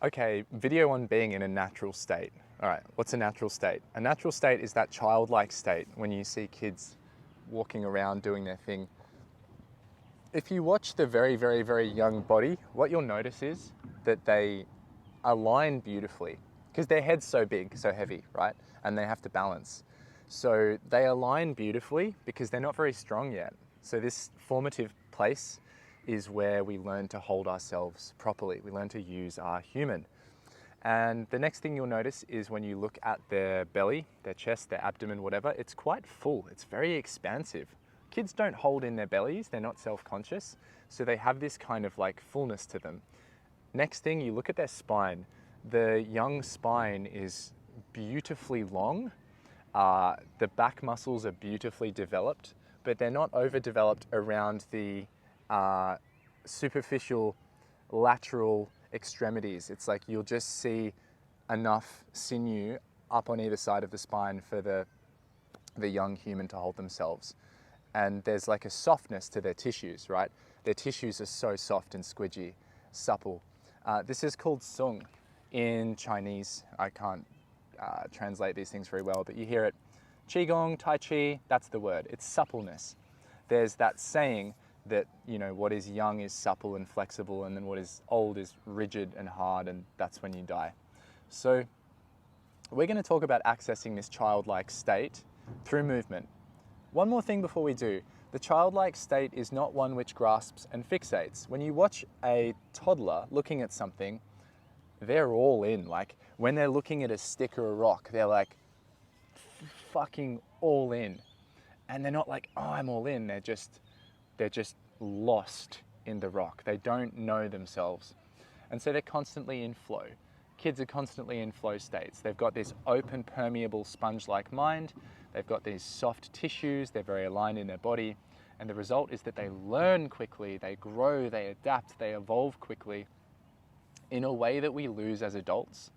Okay, video on being in a natural state. All right, what's a natural state? A natural state is that childlike state when you see kids walking around doing their thing. If you watch the very, very, very young body, what you'll notice is that they align beautifully because their head's so big, so heavy, right? And they have to balance. So they align beautifully because they're not very strong yet. So this formative place is where we learn to hold ourselves properly. We learn to use our human. And the next thing you'll notice is when you look at their belly, their chest, their abdomen, whatever, it's quite full. It's very expansive. Kids don't hold in their bellies, they're not self-conscious, so they have this kind of like fullness to them. Next thing, you look at their spine. The young spine is beautifully long. The back muscles are beautifully developed, but they're not overdeveloped around the superficial lateral extremities. It's like you'll just see enough sinew up on either side of the spine for the young human to hold themselves. And there's like a softness to their tissues, right? Their tissues are so soft and squidgy, supple. This is called sung in Chinese. I can't translate these things very well, but you hear it. Qigong, Tai Chi, that's the word. It's suppleness. There's that saying that, you know, what is young is supple and flexible, and then what is old is rigid and hard, and that's when you die. So we're going to talk about accessing this childlike state through movement. One more thing before we do. The childlike state is not one which grasps and fixates. When you watch a toddler looking at something, they're all in. Like when they're looking at a stick or a rock, they're like fucking all in. And they're not like, oh, I'm all in. They're just lost in the rock. They don't know themselves. And so they're constantly in flow. Kids are constantly in flow states. They've got this open, permeable, sponge-like mind. They've got these soft tissues. They're very aligned in their body. And the result is that they learn quickly, they grow, they adapt, they evolve quickly in a way that we lose as adults.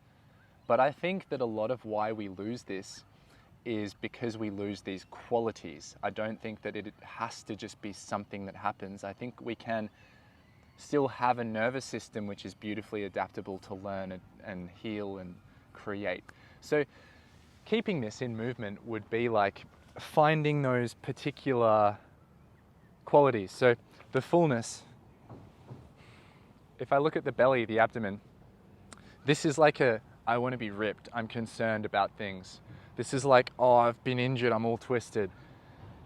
But I think that a lot of why we lose this is because we lose these qualities. I don't think that it has to just be something that happens. I think we can still have a nervous system which is beautifully adaptable to learn and heal and create. So keeping this in movement would be like finding those particular qualities. So the fullness, if I look at the belly, the abdomen, this is like I want to be ripped, I'm concerned about things. This is like, oh, I've been injured, I'm all twisted.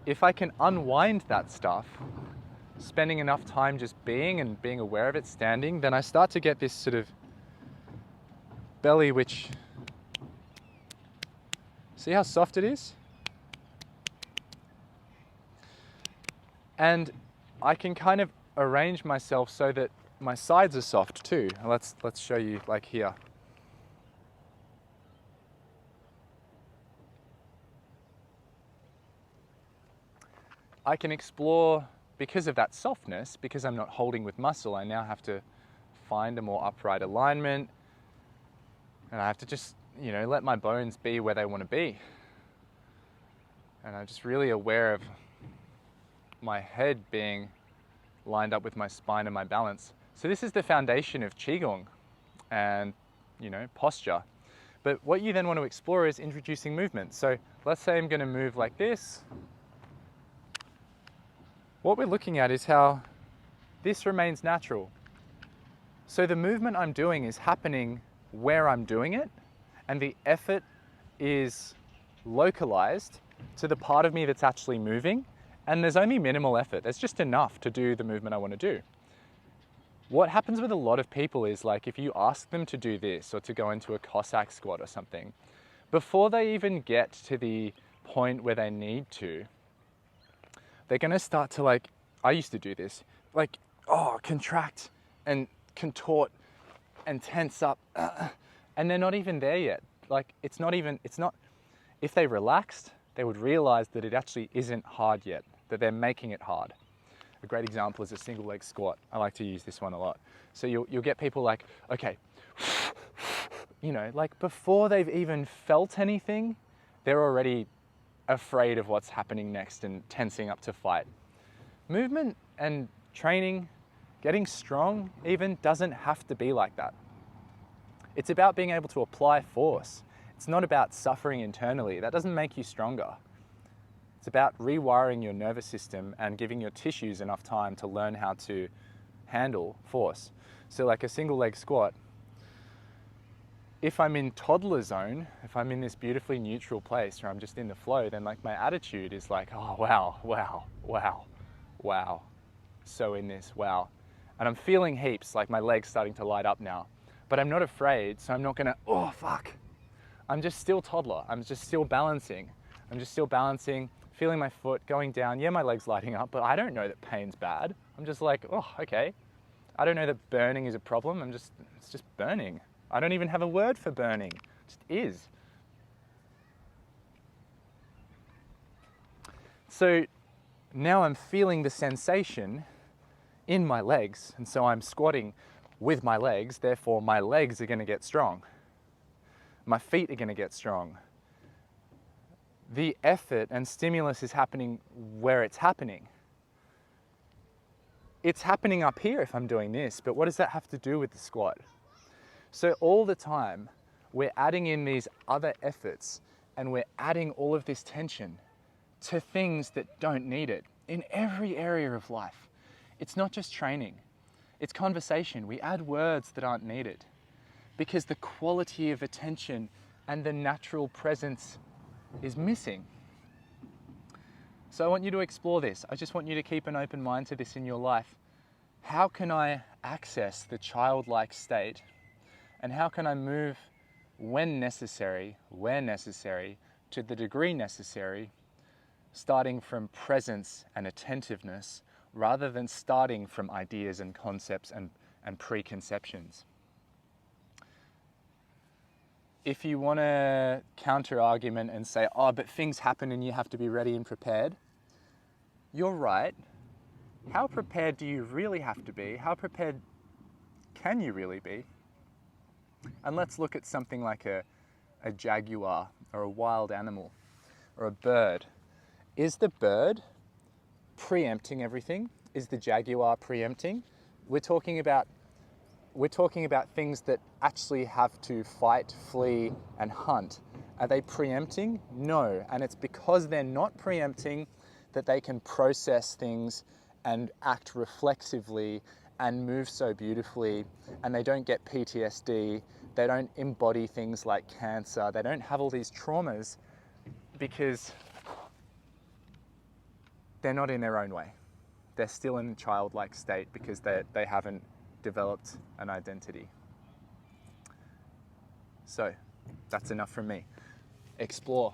If I can unwind that stuff, spending enough time just being and being aware of it, standing, then I start to get this sort of belly which, see how soft it is? And I can kind of arrange myself so that my sides are soft too. Let's show you like here. I can explore, because of that softness, because I'm not holding with muscle, I now have to find a more upright alignment, and I have to just, you know, let my bones be where they want to be. And I'm just really aware of my head being lined up with my spine and my balance. So this is the foundation of Qigong and, you know, posture. But what you then want to explore is introducing movement. So let's say I'm going to move like this. What we're looking at is how this remains natural. So the movement I'm doing is happening where I'm doing it, and the effort is localized to the part of me that's actually moving, and there's only minimal effort. There's just enough to do the movement I want to do. What happens with a lot of people is, like, if you ask them to do this or to go into a Cossack squat or something, before they even get to the point where they need to, they're going to start to, like, I used to do this, like, contract and contort and tense up, and they're not even there yet. Like, it's not, if they relaxed, they would realize that it actually isn't hard yet, that they're making it hard. A great example is a single leg squat. I like to use this one a lot. So you'll get people like, okay, you know, like before they've even felt anything, they're already afraid of what's happening next and tensing up to fight. Movement and training, getting strong even, doesn't have to be like that. It's about being able to apply force. It's not about suffering internally. That doesn't make you stronger. It's about rewiring your nervous system and giving your tissues enough time to learn how to handle force. So like a single leg squat, if I'm in toddler zone, if I'm in this beautifully neutral place where I'm just in the flow, then like my attitude is like, oh, wow, wow, wow, wow. So in this, wow. And I'm feeling heaps, like my legs starting to light up now. But I'm not afraid, so I'm not gonna, oh, fuck. I'm just still toddler. I'm just still balancing. I'm just still balancing, feeling my foot going down. Yeah, my leg's lighting up, but I don't know that pain's bad. I'm just like, oh, okay. I don't know that burning is a problem. It's just burning. I don't even have a word for burning. It just is. So now I'm feeling the sensation in my legs, and so I'm squatting with my legs, therefore my legs are gonna get strong. My feet are gonna get strong. The effort and stimulus is happening where it's happening. It's happening up here if I'm doing this, but what does that have to do with the squat? So all the time, we're adding in these other efforts and we're adding all of this tension to things that don't need it in every area of life. It's not just training, it's conversation. We add words that aren't needed because the quality of attention and the natural presence is missing. So I want you to explore this. I just want you to keep an open mind to this in your life. How can I access the childlike state? And how can I move when necessary, where necessary, to the degree necessary, starting from presence and attentiveness, rather than starting from ideas and concepts and preconceptions? If you want to counter argument and say, oh, but things happen and you have to be ready and prepared, you're right. How prepared do you really have to be? How prepared can you really be? And let's look at something like a jaguar or a wild animal or a bird. Is the bird preempting everything? Is the jaguar preempting? We're talking about things that actually have to fight, flee, and hunt. Are they preempting? No. And it's because they're not preempting that they can process things and act reflexively and move so beautifully, and they don't get PTSD, they don't embody things like cancer, they don't have all these traumas because they're not in their own way. They're still in a childlike state because they haven't developed an identity. So that's enough from me. Explore.